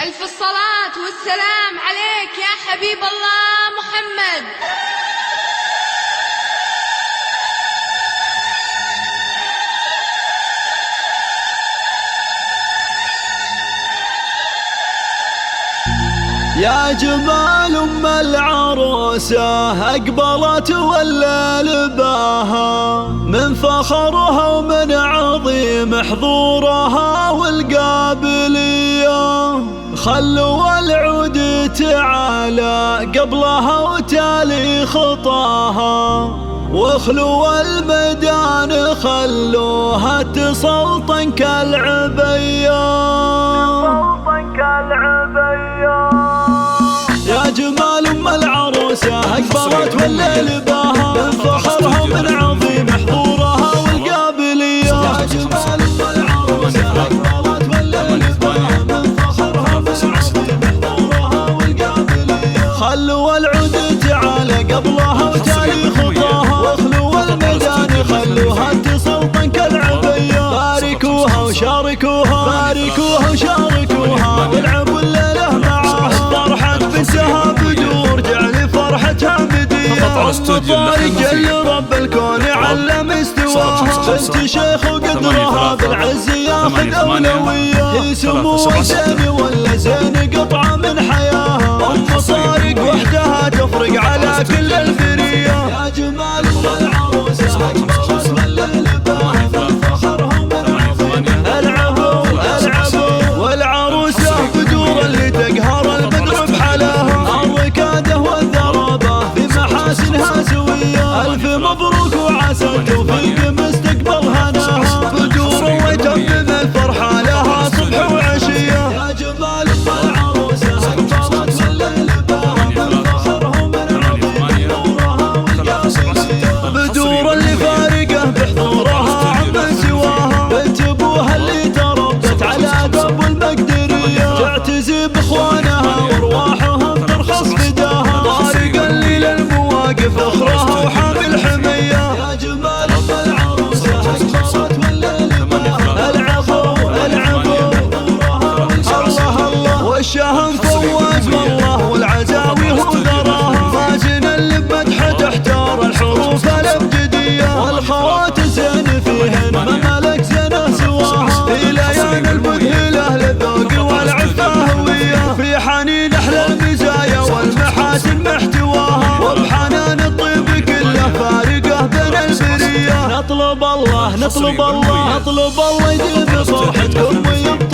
ألف الصلاة والسلام عليك يا حبيب الله محمد. يا جمال أم العروسة أقبلت والليل باها، من فخرها ومن عظيم حضورها والقابلية. خلوا العود تعالى قبلها وتالي خطاها، واخلوا الميدان خلوها تسلطن كالعبية. يا جمال أم العروسة أقبلت والليل باها، من فخرها ومن عظيم حضورها والقابلية. يا جمال أم العروسة أقبلت والليل باها، من فخرها ومن عظيم حضورها والقابلية. خلوا العود تعالى قبلها وتالي خطاها، واخلوا الميدان خلوها تسلطن كالعبية. باركوها وشاركوها، باركوها وشاركوها، والعبوا الليلة معاها. فرحة بنتها بدور جعل فرحتها مدية. مبارك اللي رب الكون علم استواها، بنت شيخ وقدرها بالعز ياخذ أولوية. هي سمو زين ولا زين قطعة من حياها، أم صارق وحدها تفرق على كل البرية. يا جمال العروسة أقبلت والليل باها، من فخرها ومن عظيم. العبوا العبوا والعروسة بدور اللي تقهر البدر بحلاها. الركادة والذرابة في محاسنها سوية. ألف مبروك وعسى التوفيق مستقبل هناها، بدور ويتمم الفرحة لها صبح وعشية. يا جمال العروسة أقبلت والليل باها، من فخرها ومن عظيم حضورها والقابلية. بدور اللي فارقه بحضورها عمن سواها، بنت ابوها اللي تربت على قلب المقدرية. تعتزي باخوانها وارواحهم ترخص فداها، طارق اللي للمواقف اخرها وحامل حمية. يا جمال العروسة أقبلت والليل باها، العبوا العبوا الله الله. والشهم فواز والله والعزاوي هو ذراها، مازن اللي بمدحه تحتار الحروف الابجدية. والخوات زين فيهن ما ملك زينه سواها، في ليان المذهله للذوق والعفه هويه. في حنين احلى المزايا والمحاسن محتواها، وبحنان الطيب كله فارقه بين البريه. نطلب الله نطلب الله نطلب الله يديم فرحتكم ويبقى